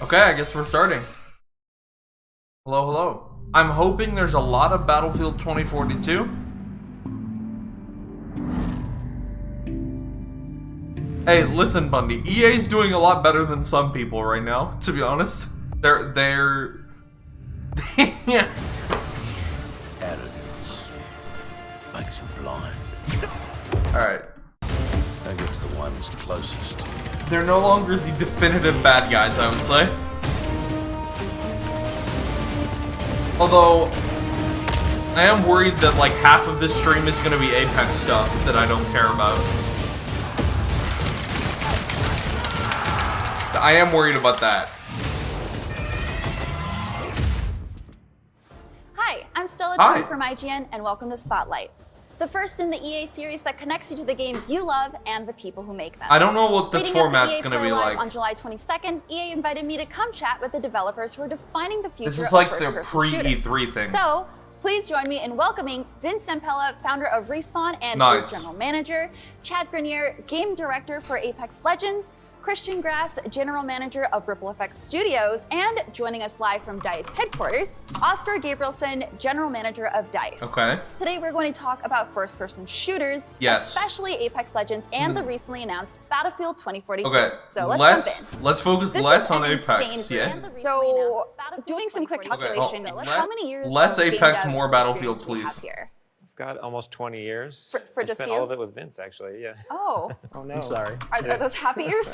Okay, I guess we're starting. Hello, hello. I'm hoping there's a lot of Battlefield 2042. Hey, listen, Bundy. EA's doing a lot better than some people right now, to be honest. They're... yeah. Arrogance makes you blind. Alright. Maybe it's the ones closest to you. They're no longer the definitive bad guys, I would say. Although, I am worried that like half of this stream is going to be Apex stuff that I don't care about. I am worried about that. Hi, I'm Stella Hi. Chung from IGN, and welcome to Spotlight, the first in the EA series that connects you to the games you love and the people who make them. I don't know what this Leading up to format's EA going to Play be Live like. On July 22nd, EA invited me to come chat with the developers who are defining the future This is of like the first-person shooters. pre-E3 thing. So, please join me in welcoming Vince Zampella, founder of Respawn and Nice. Group General Manager, Chad Grenier, Game Director for Apex Legends, Christian Grass, General Manager of Ripple Effects Studios, and joining us live from DICE headquarters, Oscar Gabrielson, General Manager of DICE. Okay. Today we're going to talk about first-person shooters, Yes. especially Apex Legends and the recently announced Battlefield 2042. Okay. So let's jump in. Let's focus This less is on an Apex. insane Yeah. brand. So, doing some quick calculation, how many years less of game Apex, dev more experience Battlefield, do we have please. here? Got almost 20 years. For I just spent you? all of it with Vince, actually. Yeah, Oh, Oh no. I'm sorry. are those happy years?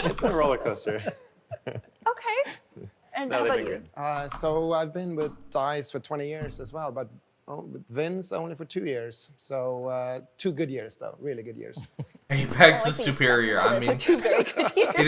it's been a roller coaster. Okay. And No, how they've about been you? good. So I've been with DICE for 20 years as well, but with Vince only for 2 years. So 2 good years though, really good years. Apex I is like being superior. specified I at the mean, two very good years. it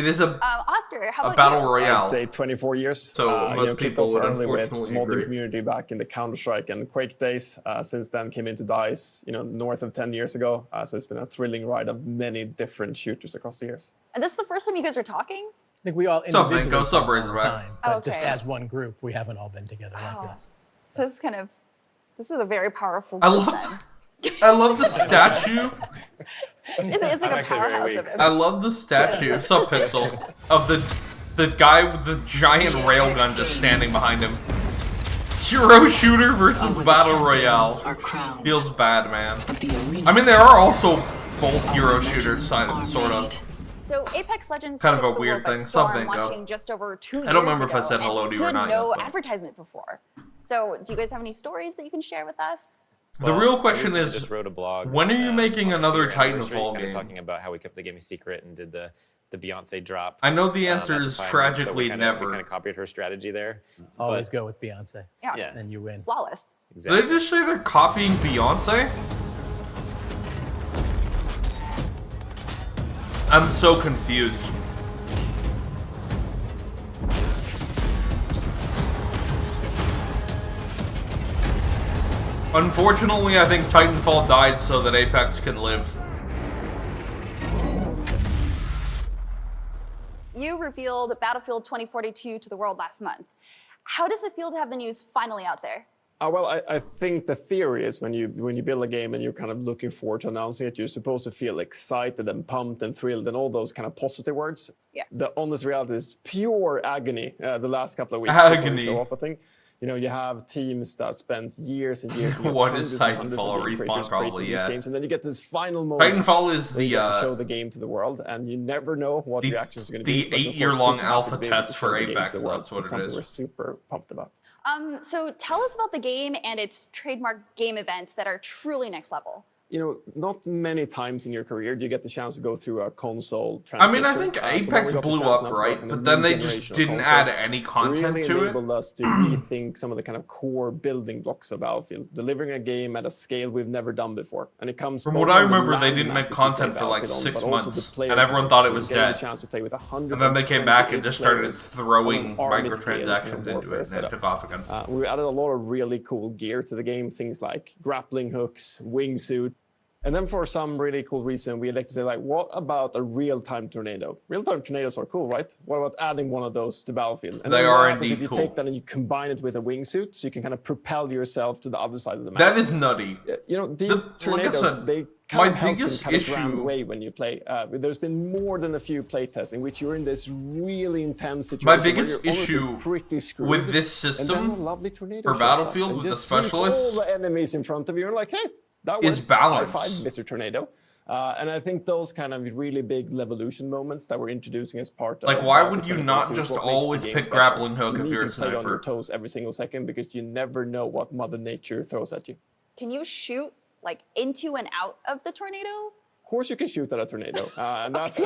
is a Oscar, how a about battle you? royale. I'd say 24 years. So most kicked people off would early with unfortunately modding agree. community back in the Counter-Strike and Quake days. Since then, came into DICE, north of 10 years ago. So it's been a thrilling ride of many different shooters across the years. And this is the first time you guys are talking? I think we all What's up, Vin? individually What's up, talk all the Razorback? time, but just Okay. as one group, we haven't all been together Oh. like this. So this is a very powerful I group love then. I love the statue. It's like I'm a actually very powerhouse weak. of it. I love the statue. What's up, Pixel? Of the guy with the giant railgun just standing behind him. Hero shooter versus battle royale. Feels bad, man. I mean, there are also both hero shooters, sort of. So Apex Legends Kind of took a the weird world by thing. storm, Something, go. launching just over 2 years I don't remember if I ago, said hello and to you or could not no yet, but- advertisement before. So do you guys have any stories that you can share with us? The real I question recently is, just wrote a blog. when are you making on our another 2-year anniversary, Titanfall kind game? of talking about how we kept the game a secret and did the Beyonce drop. I know the at answer the is time, tragically so we never. kind of copied her strategy there. Always But- go with Beyonce, Yeah. and you win. Flawless. Did Exactly. they just say they're copying Beyonce? I'm so confused. Unfortunately, I think Titanfall died so that Apex can live. You revealed Battlefield 2042 to the world last month. How does it feel to have the news finally out there? Well, I think the theory is when you build a game and you're kind of looking forward to announcing it, you're supposed to feel excited and pumped and thrilled and all those kind of positive words. Yeah. The honest reality is pure agony the last couple of weeks. before we Agony. Show off, I think. You have teams that spent years and years and years, What is hundreds and hundreds Titanfall? of game Respawn creators probably, creating yeah. these games, and then you get this final moment. Titanfall is where you get to show the the game to the world, and you never know what the- reactions are going to be. the but of course, 8-year-long super happy alpha to be able to test show for the game to Apex, the world. that's what It's it something is. we're super pumped about. So tell us about the game and its trademark game events that are truly next level. Not many times in your career do you get the chance to go through a console I transition. mean, I think So when Apex we got the blew chance up, now to work right? on a But then new they just generation of didn't consoles, add any content really to it. enabled us to rethink some of the kind of core building blocks of Battlefield, delivering a game at a scale we've never done before. And it comes From both what I from the remember, they land didn't make masses you play content for like Battlefield on, 6 but also months, the player and everyone counts. thought it So was getting dead. the chance to play with And then they came back and 128 just started players throwing on an army scale kind of microtransactions into warfare it, and it setup. took off again. We added a lot of really cool gear to the game, things like grappling hooks, wingsuit, And then for some really cool reason, we like to say, like, what about a real-time tornado? Real-time tornadoes are cool, right? What about adding one of those to Battlefield? And They then what are happens indeed if you cool. take that and you combine it with a wingsuit, so you can kind of propel yourself to the other side of the map. That is nutty. You know, these Like I tornadoes, said, they my kind of help in biggest kind of grand issue- way when you play. There's been more than a few playtests in which you're in this really intense situation. My where biggest you're honestly issue pretty screwed, with this and then system a lovely tornado for shows up Battlefield and with the just sweeps specialists all the enemies in front of you. You're like, hey, that is worked. balance. High five, Mr. Tornado. And I think those kind of really big Levolution moments that we're introducing as part of Like, why would Battlefield you not 2042 is just what makes the always game pick special. grappling hook You if need you're a to stay on your sniper? toes every single second because you never know what Mother Nature throws at you. Can you shoot like into and out of the tornado? Of course, you can shoot at a tornado, and that's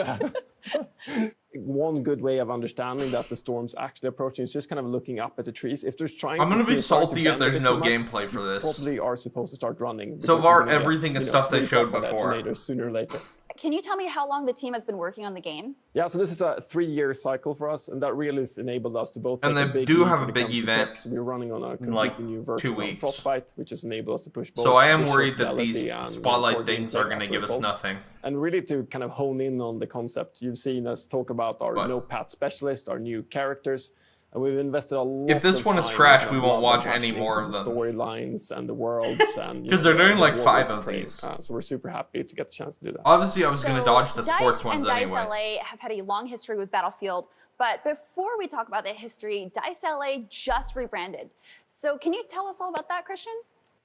one good way of understanding that the storm's actually approaching is just kind of looking up at the trees. If there's trying, I'm gonna be to start to salty if bend a there's bit no too much, gameplay for you this. Probably are supposed to start running. So because far, you're gonna get, everything is stuff they swept showed up by that before. tornado sooner or later. Can you tell me how long the team has been working on the game? Yeah, so this is a 3-year cycle for us, and that really has enabled us to both. And take they a big do leap have when a it big comes to event tech. So we're running on a completely like new 2 version of weeks. Frostbite, which has enabled us to push both. So I am visual worried that these fidelity and spotlight core things gameplay are going as to a give us result. nothing. And really to kind of hone in on the concept, you've seen us talk about our What? no-pat specialist, our new characters, and we've invested a lot. If this of one is time trash, and we love won't and watch passion any more into of the them. storylines and the worlds, and you 'Cause know, they're doing the like world 5 of of play. these. So we're super happy to get the chance to do that. Obviously, I was going to dodge the DICE sports ones and DICE anyway. LA have had a long history with Battlefield, but before we talk about that history, DICE LA just rebranded. So can you tell us all about that, Christian?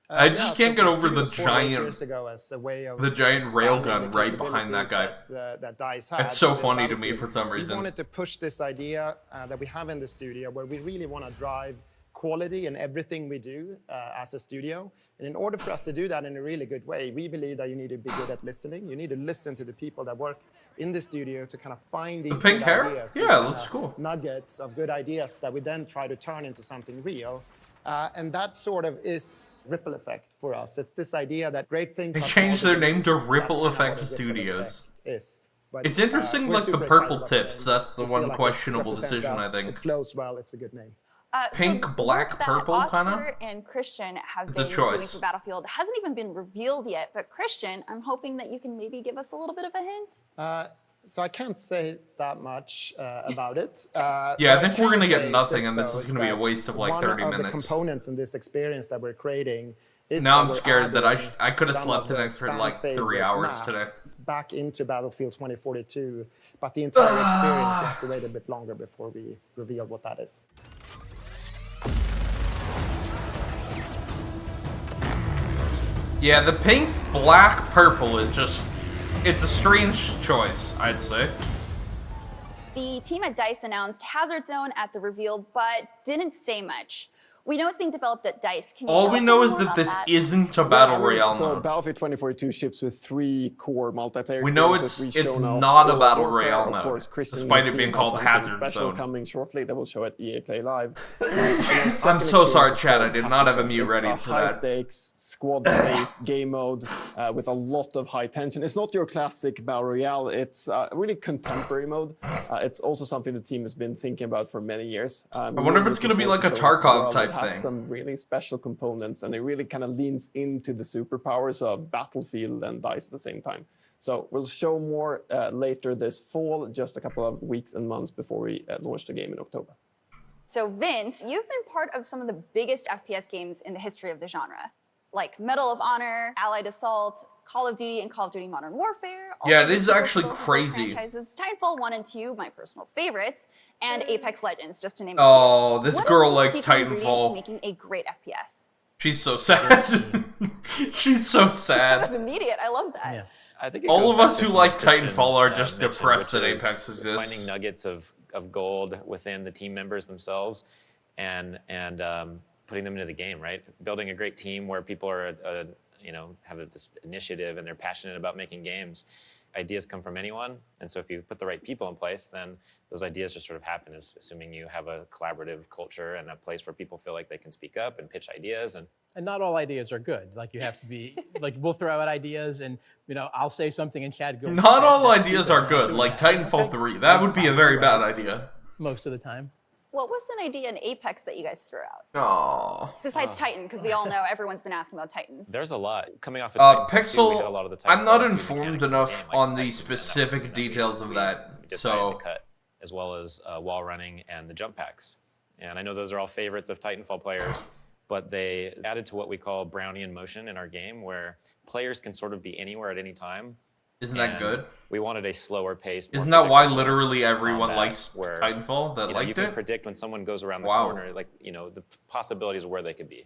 I just can't get over the studio was formed 8 giant- years ago as a way of the giant expanding railgun the right behind that capabilities guy. that DICE had It's so within funny to me Battlefield. for some We reason. wanted to push this idea that we have in the studio, where we really want to drive quality in everything we do as a studio. And in order for us to do that in a really good way, we believe that you need to be good at listening. You need to listen to the people that work in the studio to kind of find these pink good hair? ideas. Yeah, these kind that's of cool. Nuggets of good ideas that we then try to turn into something real. And that sort of is Ripple Effect for us. It's this idea that great things. They are changed their name to possible. Ripple That's kind Effect of what a Ripple Studios. Effect is. But, It's interesting, we're like the super purple excited about the tips. name. That's the We feel one like it questionable represents decision, I us. think. It flows well. It's a good name. Pink, so the black, work that purple, kinda? Oscar and Christian have It's a been doing choice. for Battlefield hasn't even been revealed yet. But Christian, I'm hoping that you can maybe give us a little bit of a hint. So I can't say that much about it. Yeah, I What think we're can gonna get say is nothing, and though, this is is gonna be a that waste of, like, 30 One of the minutes. components in this experience that we're creating is Now that I'm we're scared that adding I could have some slept of an the extra, fan like, 3 favorite hours today. maps back into Battlefield 2042, but the entire experience, you have to wait a bit longer before we reveal what that is. Yeah, the pink, black, purple is just... It's a strange choice, I'd say. The team at DICE announced Hazard Zone at the reveal, but didn't say much. We know it's being developed at DICE. Can you All tell we us a know little is more that about this that? isn't a battle royale So mode. Battlefield 2042 ships with 3 core multiplayer. We know experiences. it's We've shown off not a World battle Warfare. royale Of mode, course, Christian and despite his it being team have called something Hazard special Zone. coming shortly that we'll show at EA Play Live. I'm so sorry, Chad. I did not have a mute ready for high that. stakes, squad-based game mode with a lot of high tension. It's not your classic battle royale. It's a really contemporary mode. It's also something the team has been thinking about for many years. I wonder if it's gonna be like a Tarkov type It has thing. some really special components, and it really kind of leans into the superpowers of Battlefield and DICE at the same time. So we'll show more later this fall, just a couple of weeks and months before we launch the game in October. So Vince, you've been part of some of the biggest FPS games in the history of the genre, like Medal of Honor, Allied Assault, Call of Duty, and Call of Duty Modern Warfare. Yeah, Also it is the actually both of those crazy. Franchises, Titanfall 1 and 2, my personal favorites, and Apex Legends, just to name a Oh, few. this What girl is the likes secret ingredient to Titanfall. making a great FPS? She's so sad. She's so That was sad. immediate. I love that. Yeah. I think it All goes of back us to who something like Christian, Titanfall are just mentioned, depressed which that is Apex exists. Finding nuggets of gold within the team members themselves, and putting them into the game. Right, building a great team where people are have this initiative and they're passionate about making games. Ideas come from anyone, and so if you put the right people in place, then those ideas just sort of happen. Assuming you have a collaborative culture and a place where people feel like they can speak up and pitch ideas and. And not all ideas are good. Like you have to be, like we'll throw out ideas and, I'll say something and Chad goes. Not all "That's ideas stupid, are I'm good, doing like that." Titanfall Okay. 3. That would be a very bad idea. Most of the time. what was an idea in Apex that you guys threw out? Oh. Besides Titan, because we all know everyone's been asking about Titans. There's a lot. Coming off of Titanfall 2, we had a lot of the Pixel, I'm not Titanfall 2 informed mechanics in the enough game, like on the the Titans, and that was specific something that details of that, we decided so... to cut, as well as wall running and the jump packs. And I know those are all favorites of Titanfall players, but they added to what we call Brownian motion in our game, where players can sort of be anywhere at any time. Isn't that good? We wanted a slower pace. Isn't that why literally everyone likes Titanfall that liked you it? can predict when someone goes around the corner, like, the possibilities of where they could be,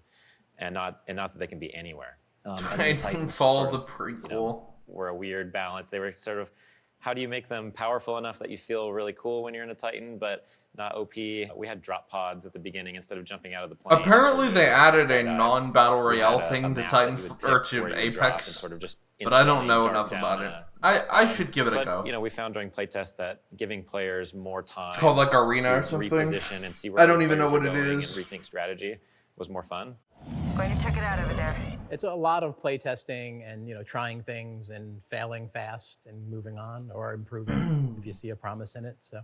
and not that they can be anywhere. Titanfall, the prequel. Were a weird balance. They were sort of, how do you make them powerful enough that you feel really cool when you're in a Titan, but not OP? We had drop pods at the beginning instead of jumping out of the plane. Apparently they added a non-battle royale thing to Titanfall, or to Apex, sort of just but I don't know enough about it. I should give it a go. We found during playtest that giving players more time, it's called like Arena or something. Reposition and see where I don't even know what it is. is. And rethink strategy was more fun. Going to check it out over there. It's a lot of playtesting and trying things and failing fast and moving on or improving if you see a promise in it. So.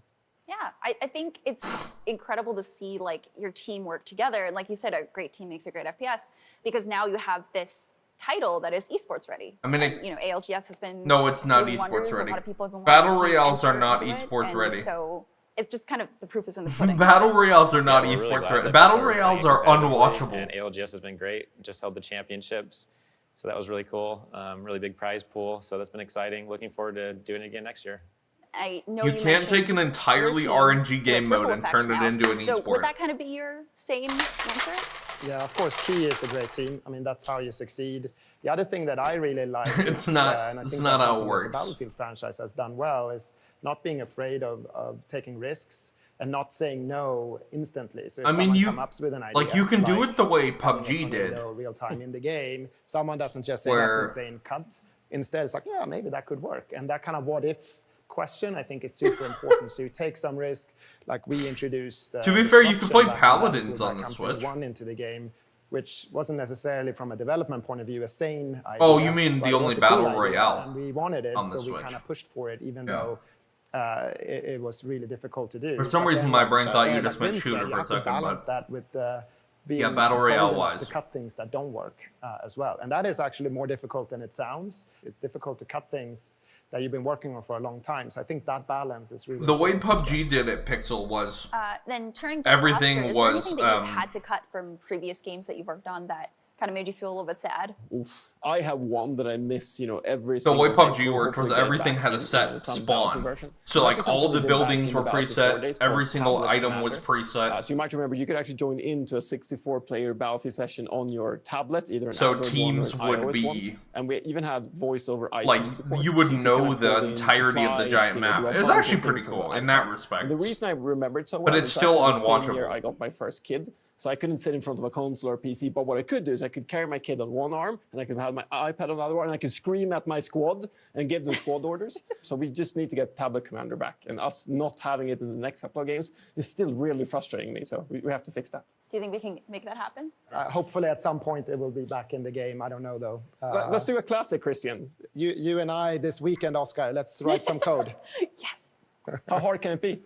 Yeah, I think it's incredible to see like your team work together, and like you said, a great team makes a great FPS, because now you have this title that is esports ready. I mean, ALGS has been no, it's not doing esports wonders. ready. A lot of people have been Battle wanting to royales are enter not into it, esports and ready. So it's just kind of the proof is in the pudding. Battle royales are not we're really esports glad ready. that Battle people are royales playing are competitively, unwatchable. And ALGS has been great. Just held the championships, so that was really cool. Really big prize pool, so that's been exciting. Looking forward to doing it again next year. I know you can't take an entirely RNG game mode and turn it into an So esport. would that kind of be your same answer? Yeah, of course, Key is a great team. I mean, that's how you succeed. The other thing that I really like it's is, not, and I it's think not that's how it something that works. the Battlefield franchise has done well, is not being afraid of taking risks and not saying no instantly. So if I mean, someone comes up with an idea, like you can do it the way PUBG did. Real time in the game. Someone doesn't just say Where- that's insane, cut. Instead, it's like, yeah, maybe that could work. And that kind of what if question, I think, is super important. So you take some risk, like we introduced. To be fair, you destruction can play back in Paladins Battlefield on the by Switch. Company 1 into the game, which wasn't necessarily from a development point of view a sane idea. Oh, you mean but the it was only a battle cool idea, royale and we wanted it, on the so we Switch. kind of pushed for it, even though it was really difficult to do. For some But reason, then, my like, brain thought you like just meant Vince shooter said, you for a have to second, balance but that with being yeah, battle bold enough royale-wise. to cut things that don't work as well. And that is actually more difficult than it sounds. It's difficult to cut things that you've been working on for a long time. So I think that balance is really the way important. PUBG did it, Pixel, was Then turning to Everything Oscar, is was, there anything that you've had to cut from previous games that you've worked on that kind of made you feel a little bit sad? Oof. I have one that I miss, every the single way day. PUBG We'll worked was hopefully get everything back had a in, set some spawn. Battlefield version. So It's like actually all something the we did back buildings in were the Battlefield 4 preset, days every called single Tablet item was Commander. preset. So you might remember you could actually join into a 64-player Battlefield session on your tablet, either an So Android teams one or an would iOS be- one. And we even had voice-over IP Like, support. you would So could know kind of the pull in entirety of the supplies, giant do map. a It was bunch of actually things pretty from cool the in that iPad. respect. And the reason I remember it so well But it's is still actually the same year unwatchable. I got my first kid. So I couldn't sit in front of a console or PC, but what I could do is I could carry my kid on one arm, and I could have my iPad on the other one, and I could scream at my squad and give them squad orders. So we just need to get Tablet Commander back, and us not having it in the next couple of games is still really frustrating me, so we have to fix that. Do you think we can make that happen? Hopefully at some point it will be back in the game. I don't know, though. Let's do a classic, Christian. You and I this weekend, Oscar, let's write some code. Yes. How hard can it be?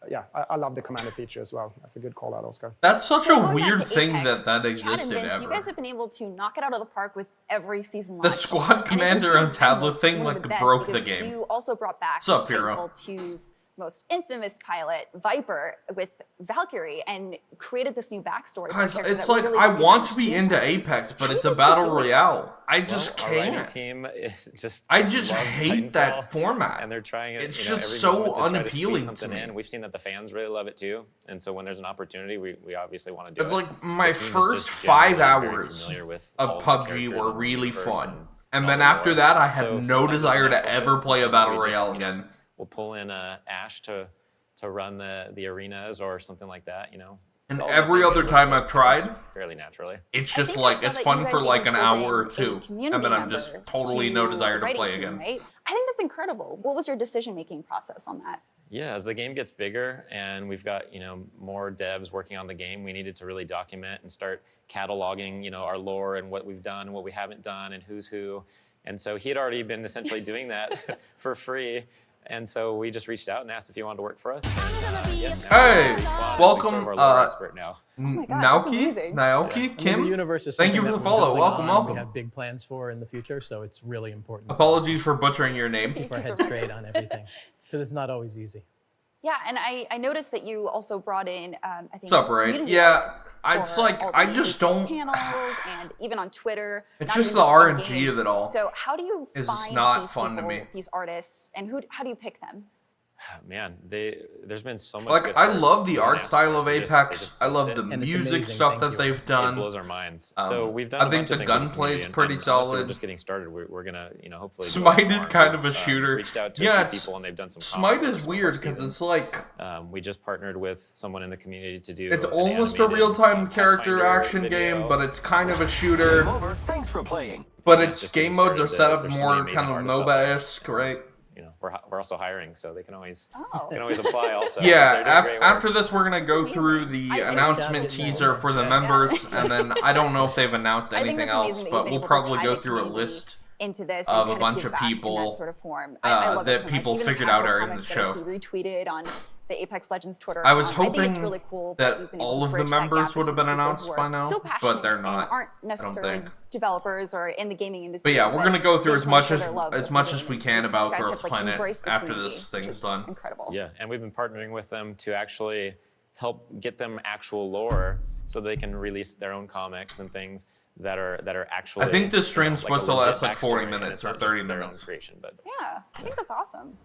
Yeah, I love the commander feature as well. That's a good call out, Oscar. That's such So a going back weird to thing Apex, that Chad and existed Vince, ever. you guys have been able to knock it out of the park with every season. The launch. squad And it commander was on tablet almost thing, one of like, the best broke the because game. You also brought back What's up, hero? Titanfall 2's most infamous pilot, Viper, with Valkyrie, and created this new backstory. for the Guys, character it's that like, literally I didn't want to be understand into that. Apex, but How it's do a you guys battle do it? royale. I just Our writing can't. team is just I just loves hate Titanfall, that format. and they're trying it. It's you know, just every so moment to try to unappealing squeeze something to me. in. We've seen that the fans really love it too, and so when there's an opportunity, we obviously want to do It's it. like my The team is first just 5 generally very hours familiar with of all the PUBG characters were in the really universe fun. And all then the after lore. that, I had So no sometimes it's desire to natural ever fit. play a Sometimes battle we just, royale you know, again. We'll pull in Ash to run the arenas or something like that, you know. And It's all the every same other universe, time so I've it tried, comes fairly naturally. it's I just think I like, saw it's that fun you for guys like even an pulled hour or in a two. community And then I'm member just totally no to desire the to writing play team, again. Right? I think that's incredible. What was your decision-making process on that? Yeah, as the game gets bigger and we've got, you know, more devs working on the game, we needed to really document and start cataloging, you know, our lore and what we've done and what we haven't done and who's who. And so he had already been essentially doing that for free. And so we just reached out and asked if you wanted to work for us. Hey, welcome, Sort of our lore expert now. my God, that's Naoki, amazing. Naoki, I mean, Kim. the universe is Thank you something for that the we're follow. building Welcome, on, welcome. We have big plans for in the future, so it's really important. Apologies for butchering your name. Keep our head straight on everything, because it's not always easy. Yeah, and I noticed that you also brought in, I think, What's up, Ray? community Yeah, artists it's for like, all I the just Apex don't- panels and even on Twitter. It's not just even the in RNG game. of it all. So how do you is find not these fun to people, me. these artists, and how do you pick them? Man, there's been so much. Like, good I art love the going art out style there. of They Apex. just I love post the it. And it's music amazing, stuff thank that you. they've done. It blows our minds. So we've done. I a think bunch the of things with gunplay is community, pretty and honestly, solid. We're just getting started. We're gonna, hopefully. go Smite more is and kind of we've, a shooter. Reached out to Yeah, a few it's people and they've done some. Smite comments for is some of our weird because seasons. it's like We just partnered with someone in the community to do. it's an almost a animated, real-time character Pathfinder action video. game, but it's kind of a shooter. Thanks for playing. But Yeah, its just game getting modes are started. set up There's so many more amazing kind of artists out there. MOBA-esque, right? We're also hiring, so they can always Oh. apply. Also, Yeah, They're doing great after work. this, we're gonna go through Amazing. the I think announcement it's gotta get teaser more. for the Yeah. members, and then I don't know if they've announced I think anything that's else, amazing that but you've been we'll able to probably tie go the through a community list into this of and a kind bunch give of back in people, that sort of form. I love that it so people much. Even figured the out casual are in the comments that show. I see retweeted on the Apex Legends Twitter. I was account. I think it's hoping really cool that you've been able all to of the bridge that members gap would have between been people announced who are by now, so but passionate they're and not, aren't I don't necessarily think. developers or in the gaming industry. But yeah, we're gonna go through they as just wanna much share as their love of the much as game, we and can you about guys Girls have, Planet embraced the after community, this thing's which is done. Incredible. Yeah, and we've been partnering with them to actually help get them actual lore, so they can release their own comics and things that are actually. I think this stream's like a supposed to legit last like 40 backstory, and minutes it's or not just 30 their own minutes. creation, but Yeah, I think that's awesome.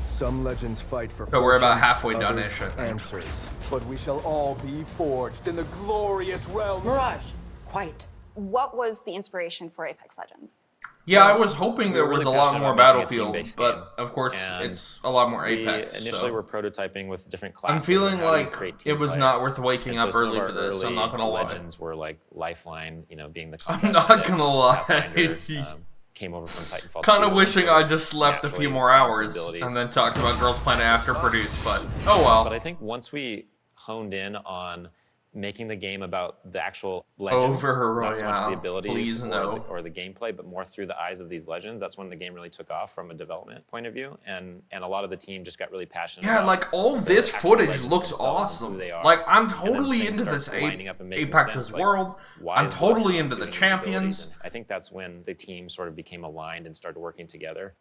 Some legends fight for So we're about fortune, halfway others done-ish, I think. answers. But we shall all be forged in the glorious realm. Mirage, quiet. What was the inspiration for Apex Legends? Yeah, I was hoping we there were was really a lot passionate more about making a Battlefield, team-based but game. of course And it's a lot more we Apex. initially so. were prototyping with different classes. I'm feeling and how do you like create it team was play. not worth waking And so up some of early our for this. I'm early not gonna lie. legends were like Lifeline, being the I'm contest not pick. gonna lie. Pathfinder, came over from Titanfall. Kind 2 of and wishing sort I of just slept a few naturally more found some hours abilities. and then talked about Girls Planet after produced, but oh well. But I think once we honed in on making the game about the actual legends, Over not so much the Royale, abilities please no. or the gameplay, but more through the eyes of these legends, that's when the game really took off from a development point of view. And a lot of the team just got really passionate Yeah, about like all the this actual footage legends looks themselves and who awesome. they are. Like I'm And then totally things into start this lining up and making Apex's sense, like, world. why I'm is totally Warhammer into the doing these abilities? champions. And I think that's when the team sort of became aligned and started working together.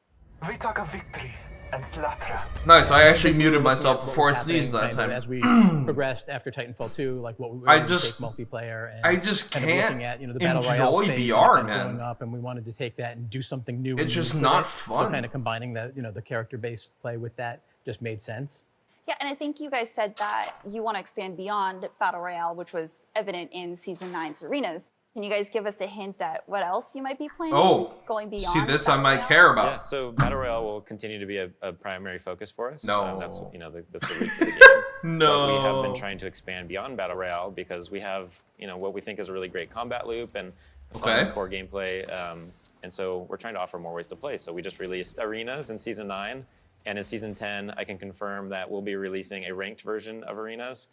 We talk of victory and slaughter. Nice, I actually muted Looking at myself what before I was happening sneezed that kind of time. As we progressed after Titanfall 2, like what we were I able to just- take multiplayer and I just kind of can't looking at the battle enjoy royale space VR, and man. going up, and we wanted to take that and do something new. It's and just unique with not it. So fun. kind of combining the the character-based play with that just made sense. Yeah, and I think you guys said that you want to expand beyond Battle Royale, which was evident in Season 9's arenas. Can you guys give us a hint at what else you might be planning going beyond? see this I Battle might Royale? care about. Yeah, so Battle Royale will continue to be a primary focus for us. No. That's that's the root to the game. No. But we have been trying to expand beyond Battle Royale because we have what we think is a really great combat loop and fun Okay. core gameplay. And so we're trying to offer more ways to play. So we just released Arenas in Season 9. And in Season 10, I can confirm that we'll be releasing a ranked version of Arenas.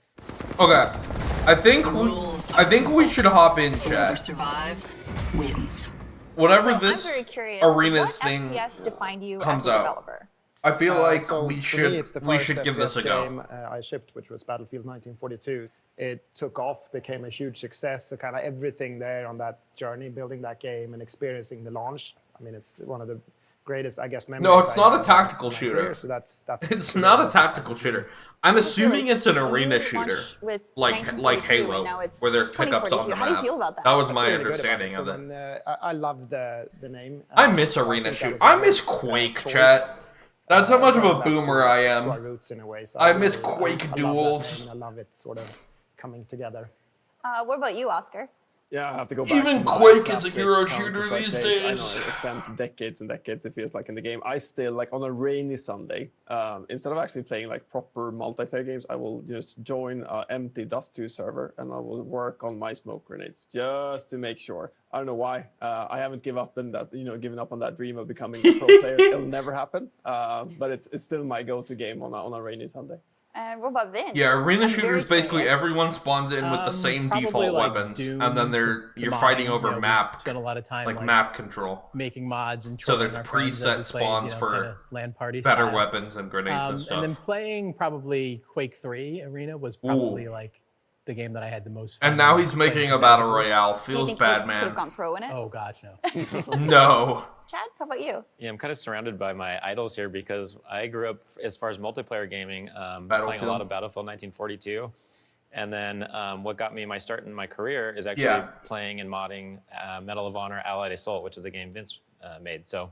Okay. I think we should hop in, Whoever chat. survives wins. Whenever So this I'm very curious, Arenas what thing FPS defined you comes as a out, developer? I feel like So we for me, it's the should first give this a FPS go. game I shipped, which was Battlefield 1942. It took off, became a huge success. So kind of everything there on that journey, building that game and experiencing the launch. I mean, it's one of the greatest, I guess, memories. No, it's I not a have tactical in my shooter. career, so that's. It's not a tactical shooter. I'm assuming it's an arena You shooter, launched with like 1942, Halo, and now it's where there's pickups on 2042. the How do you map. feel about that? That was I my feel really good about understanding it. So of it. when, I love the name. I miss so arena think that shoot. was a I miss great, Quake, choice. chat. That's how much of a Going back boomer to- I to am. our roots in a way. So I miss really- Quake I love that duels. name and I love it sort of coming together. What about you, Oscar? Yeah, I have to go back Even to my Quake is a classic hero shooter Counter-Strike these days. days. I know, I spent decades and decades, it feels like, in the game. I still, like, on a rainy Sunday, instead of actually playing, like, proper multiplayer games, I will just join an empty Dust 2 server, and I will work on my smoke grenades, just to make sure. I don't know why. I haven't given up on that dream of becoming a pro player. It'll never happen, but it's still my go-to game on a rainy Sunday. And what about Vince? Yeah, arena I'm shooters, very basically curious. everyone spawns in with the same Probably default like weapons, Doom, and then just the you're fighting modding, over we map, spent a lot of time like map control. making mods and So trolling there's our friends as preset we played, spawns for kinda LAN party better style. weapons and grenades and stuff. And then playing probably Quake 3 Arena was probably like the game that I had the most fun. And now he's playing making a competitively. battle royale. Do you Feels think bad, you could have man. gone pro in it? Oh gosh, no. No. Chad, how about you? Yeah, I'm kind of surrounded by my idols here because I grew up, as far as multiplayer gaming, playing a Battlefield. lot of Battlefield 1942. And then what got me my start in my career is actually playing and modding Medal of Honor Allied Assault, which is a game Vince made. So,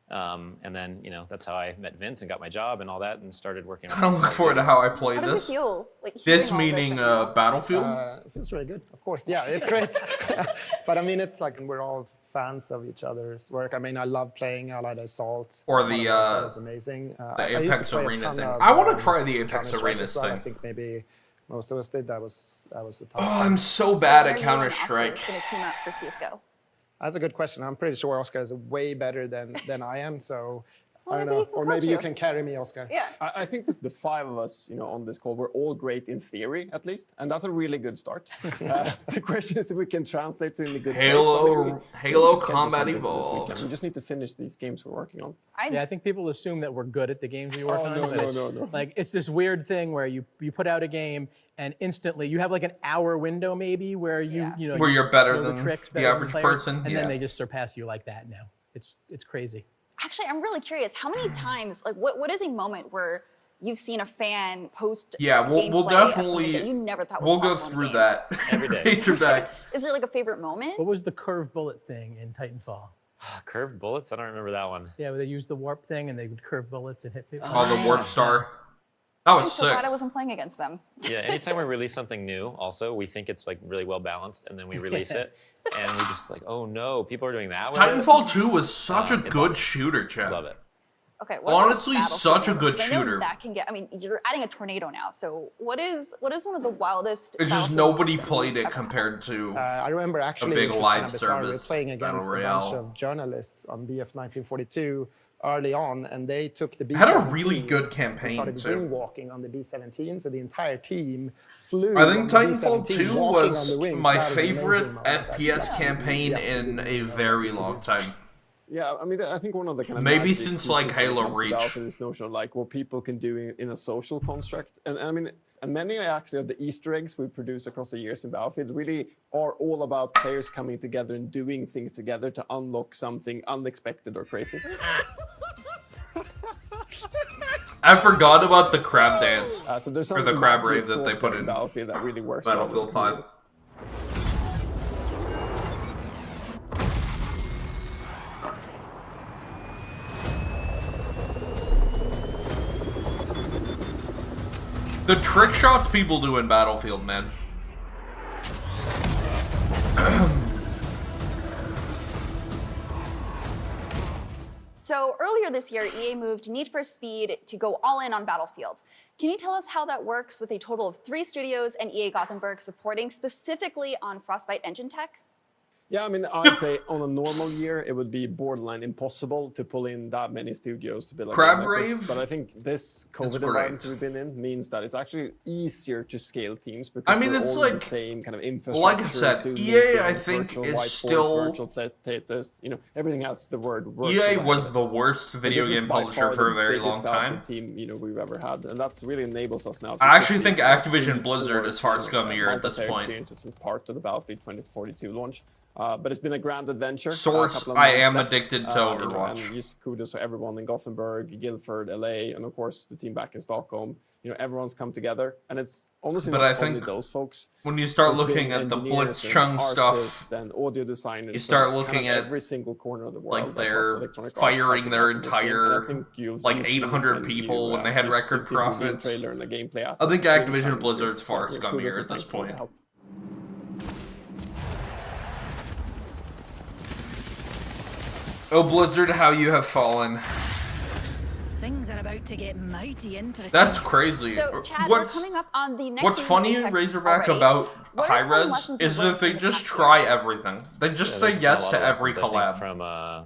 and then, you know, that's how I met Vince and got my job and all that and started working on I don't look forward to how I play How does this. it feel? Like, This hearing all meaning right now? Battlefield? It feels really good, of course. Yeah, it's great. But I mean, it's like we're all fans of each other's work. I mean, I love playing Allied Assault. Or the It's amazing. the I used to Apex play a Arena ton thing. of, I want to try the Apex Counter-Strike Arena as well. I thing. think maybe most of us did. That was a ton. Oh, of I'm fun. so bad So at are you and Counter-Strike. Oscar gonna team up for CS:GO? That's a good question. I'm pretty sure Oscar is way better than I am. So Well, I don't maybe know. he can Or maybe coach you you. can carry me, Oscar. Yeah. I think that the five of us, you know, on this call, we're all great in theory, at least, and that's a really good start. The question is if we can translate to in a good place. Halo Schedule Combat something for this Evolved. weekend. We just need to finish these games we're working on. Yeah, I think people assume that we're good at the games we work Oh, on. no, but no, it's, no. Like it's this weird thing where you put out a game and instantly you have like an hour window maybe where you know Where you you're better know than the tricks the better than average players, person, and yeah. then they just surpass you like that now. It's crazy. Actually, I'm really curious. How many times, like, what is a moment where you've seen a fan post Yeah, we'll gameplay of definitely something that you never thought was we'll go possible in a through game? that Every day. Razorback. Is there like a favorite moment? What was the curved bullet thing in Titanfall? Curved bullets? I don't remember that one. Yeah, where they used the warp thing and they would curve bullets and hit people. Oh, the Warp Star. That was I'm so sick. glad I wasn't playing against them. Yeah, anytime we release something new, also, we think it's like really well balanced, and then we release it, and we just like, oh no, people are doing that with it? Titanfall 2 was such a It's good awesome. shooter, Chad. Love it. Okay. What about Honestly, such a good 'Cause I know shooter. that can get. I mean, you're adding a tornado now. So what is one of the wildest? It's just Battlefield nobody moments that played you've it ever had? compared to. I remember actually, big which was live kind of bizarre, we were service playing against battle a bunch royale. of journalists on BF 1942 early on, and they took the B-17 Had a really good and campaign, started too. wing walking on the B-17, so the entire team flew. I think on the Titanfall B-17 2 walking was on the wings. my That was an amazing favorite moment, actually. FPS campaign Yeah. in a very long time. Yeah, I mean, I think one of the kind of Maybe magic since, pieces like, when it Halo comes to Reach. Battlefield is this notion of like what people can do in a social construct, and I mean, and many actually of the Easter eggs we produce across the years in Battlefield really are all about players coming together and doing things together to unlock something unexpected or crazy. I forgot about the crab dance. So there's Or the something crab magic rave that they sauce put there in Battlefield that really works well with Battlefield the 5. The trick shots people do in Battlefield, man. So earlier this year, EA moved Need for Speed to go all in on Battlefield. Can you tell us how that works with a total of 3 studios and EA Gothenburg supporting specifically on Frostbite engine tech? Yeah, I mean, I'd say on a normal year, it would be borderline impossible to pull in that many studios to build a Crab game like this. Rave But I think this COVID great. environment we've been in means that it's actually easier to scale teams because I mean, we're it's all in like- the same kind of infrastructure. like I said, Zoom EA, meetings, I think, virtual is whiteboards, still- virtual playtests. You know, everything has the word virtual EA behind was it. the worst So video this is game by publisher far for a the very biggest long time. Battlefield team, you know, we've ever had, and that's really enables us now. To I actually put think these, Activision really Blizzard core, is far you know, scummier at this multiplayer point. experiences as part of the Battlefield 2042 launch. But it's been a grand adventure. Source, A couple of I months am left. addicted to You know, Overwatch. and just kudos to everyone in Gothenburg, Guildford, LA, and of course the team back in Stockholm. You know, everyone's come together, and it's honestly But not I think only those folks. When you start There's looking been at the engineers and Blitzchung artists stuff, and audio designers. you start from looking kind of at, every single corner of the world. like, across they're Electronic Arts firing helping their out in this game, and I entire, think like, you've seen it 800 when people you, when they had just record see the game profits. trailer and the gameplay I assets. think It's really Activision shining Blizzard's through. far So, scummier kudos at and this thanks for all the point. help. Oh, Blizzard, how you have fallen. Things are about to get mighty interesting. That's crazy. So, Chad, What's we're coming up on the next What's season funny, of Apex Razorback, already. about What are some Hi-Rez lessons is learned that they from the just past try year? everything. They just Yeah, say there's been a yes lot to of every lessons, I think, collab.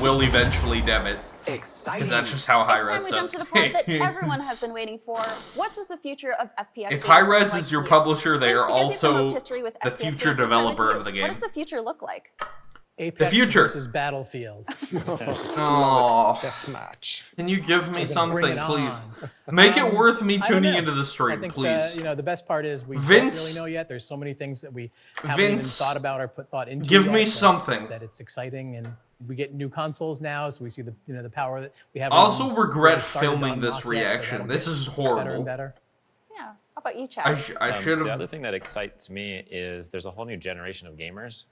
will eventually dem it. Exciting. Because that's just how It's time Hi-Rez we jump does to the part that things. everyone has been waiting for. What does the future of FPS If games Hi-Rez look like is your to you? publisher, they Vince, are because you have the most also history with the FPS future games, let's start with developer you. of the game. What does the future look like? Apex future. versus Battlefield. Oh, Deathmatch. can you give me Bring something, it please? on. Make it worth me I don't tuning know. into the I stream, think please. the best part is we Vince- don't really know yet. There's so many things that we haven't even Vince, thought about or put thought into. give yet me that- something. that it's exciting, and we get new consoles now, so we see the the power that we have. I also regret filming this Yet, so reaction. that'll This get is better horrible. and better. Yeah. How about you, Chad? I should The have. other thing that excites me is there's a whole new generation of gamers.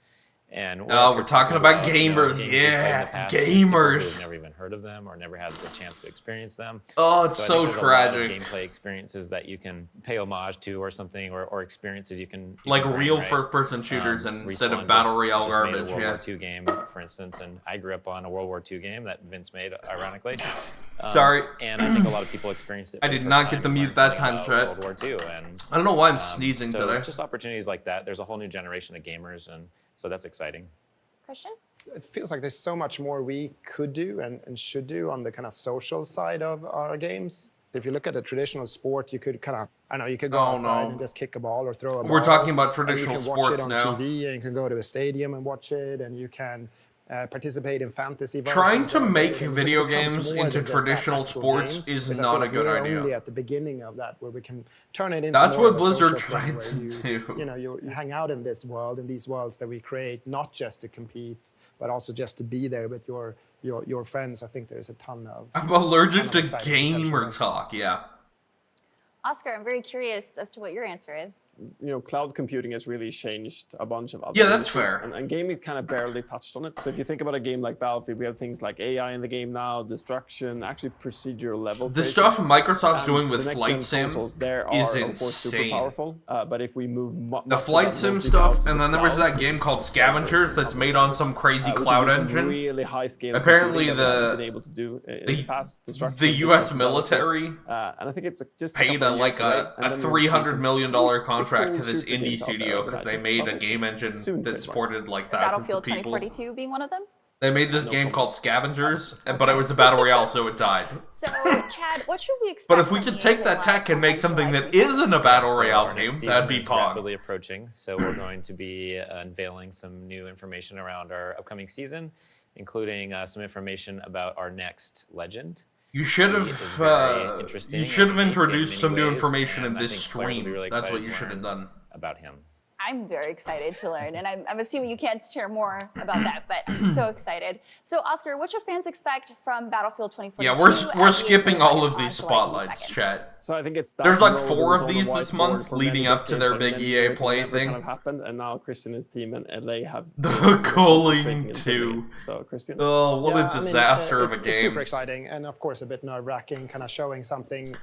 And Oh, we're talking about you know, gamers. games we've played in the Yeah, past, there's people gamers. who've never even heard of them or never had the chance to experience them. Oh, it's I so think there's a lot of tragic. gameplay experiences that you can pay homage to or something, or experiences you can Like can bring, real right? first-person shooters instead of Respawn battle royale just made a garbage. World Yeah. War II game, for instance, and I grew up on a World War II game that Vince made, ironically. Sorry. And I think a lot of people experienced it. I for the did first not time get to and mute learned that something time, about Chet. World War II, and I don't know why I'm sneezing so today. just opportunities like that. There's a whole new generation of gamers, and so that's exciting. Christian? It feels like there's so much more we could do and should do on the kind of social side of our games. If you look at a traditional sport, you could kind of, I don't know, you could go Oh, outside no. and just kick a ball or throw a ball. We're talking about and traditional you can watch sports it on now. TV, and you can go to a stadium and watch it, and you can participate in fantasy. Trying versions to of it, make and video it becomes games more into than just that traditional actual sports game, is because I not feel a like good we're idea. only at the beginning of that, where we can turn it into That's more what of a Blizzard social thing tried where to do. You know, you hang out in this world, in these worlds that we create, not just to compete, but also just to be there with your friends. I think there's a ton of. I'm allergic ton to of exciting potential gamer there. talk. Yeah. Oscar, I'm very curious as to what your answer is. Cloud computing has really changed a bunch of other Yeah, that's industries, fair. and gaming kind of barely touched on it. So if you think about a game like Battlefield, we have things like AI in the game now, destruction, actually procedural level. The creation. stuff Microsoft's And doing with the next Flight gen Sim consoles, there is are, of course, super insane. powerful. But if we move The Flight Sim stuff, and then there was that game called Scavengers that's made on some crazy cloud engine. Really high scale. Apparently computing that we haven't the- been able to do in the- the past. Destruction, The which U.S. is military and I think it's just paid couple of years away, and a then we'll see $300 some million pretty contract to cool this shooter indie games out there studio that because I they think made a publish game engine soon that trademark. supported like thousands Battlefield of people. 2042 being one of them. They made this game called Scavengers, but it was a battle royale, so it died. So, Chad, what should we expect? But if we from could EA take that Live tech and make on something July that 22nd? isn't a battle So royale our game, next that'd be season is Pong. rapidly approaching, so we're going to be unveiling some new information around our upcoming season, including some information about our next legend. You should He is have very interesting you should have and unique in introduced many some new ways, information in and I this think players will be stream. really That's excited what you to should have learn done. about him. I'm very excited to learn, and I'm assuming you can't share more about that, but I'm so excited. So, Oscar, what should fans expect from Battlefield 2042? Yeah, we're at skipping EA all Live of these on July spotlights, 22nd? chat. So I think it's that There's like road 4 that was of on these the this whiteboard month for leading many up to their decades, big and many EA years, and Play never thing. Kind of happened, and now Christian and his team in LA have The taken Calling it 2. So Christian, Oh, what Yeah, a I mean, disaster of a it's game. super exciting, and of course a bit nerve-wracking, kind of showing something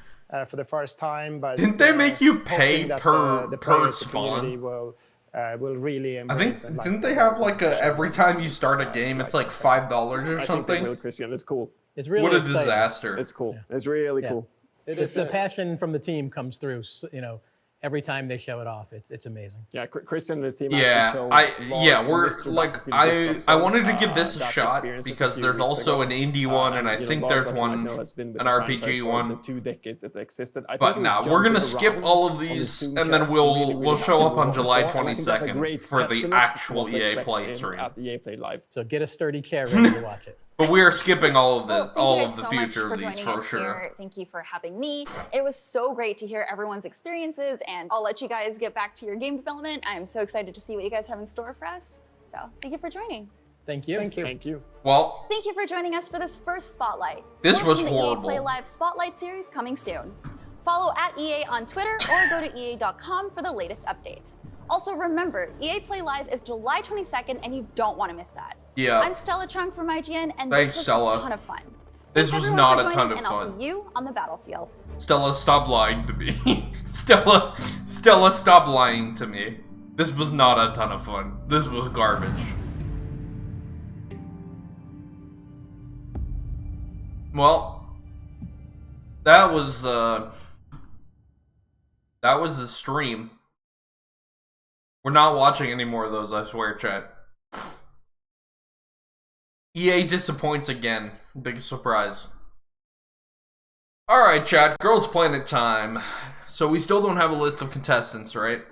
for the first time. But Didn't they make you hoping pay that per the players, the spawn? community will really I embrace. think and like didn't they the have like a show. every time you start a game it's like $5 or I think they something? will, Christian. It's cool. It's really What a exciting. disaster. It's cool. It's really Yeah. cool. It It's is the a- passion from the team comes through. Every time they show it off, it's amazing. Yeah, Christian and his team. Yeah, actually showed yeah, Lars we're Mr. like Battlefield I Destruction, wanted to give this a that shot experience just a because few there's weeks also ago. an indie one and I think Lars, there's as you might one know, has been with an the RPG franchise for one. the 2 decades it existed. I But think it was nah, we're gonna jumping skip around all of on the these Zoom and chat then we'll really show up happy on with what July we saw, and I think that's a 22nd great for the testament actual to what to EA expect Play in- stream. at the EA Play Live. So get a sturdy chair ready to watch it. But we are skipping all of Well, this, thank all you of guys the so much future for of these joining for us sure. here. Thank you for having me. It was so great to hear everyone's experiences, and I'll let you guys get back to your game development. I'm so excited to see what you guys have in store for us. So thank you for joining. Thank you. Thank you. Thank you. Well, Thank you for joining us for this first Spotlight. This More was from the horrible. EA Play Live Spotlight series coming soon. Follow @EA on Twitter or go to EA.com for the latest updates. Also remember, EA Play Live is July 22nd and you don't want to miss that. yeah. I'm Stella Chung from IGN and Thanks, this was Stella. a ton of fun. This Thanks was everyone not for a ton joining, of and I'll fun. see you on the battlefield. Stella, stop lying to me. Stella, stop lying to me. This was not a ton of fun. This was garbage. Well, that was a stream. We're not watching any more of those, I swear, chat. EA disappoints again. Big surprise. Alright, chat. Girls Planet time. So we still don't have a list of contestants, right?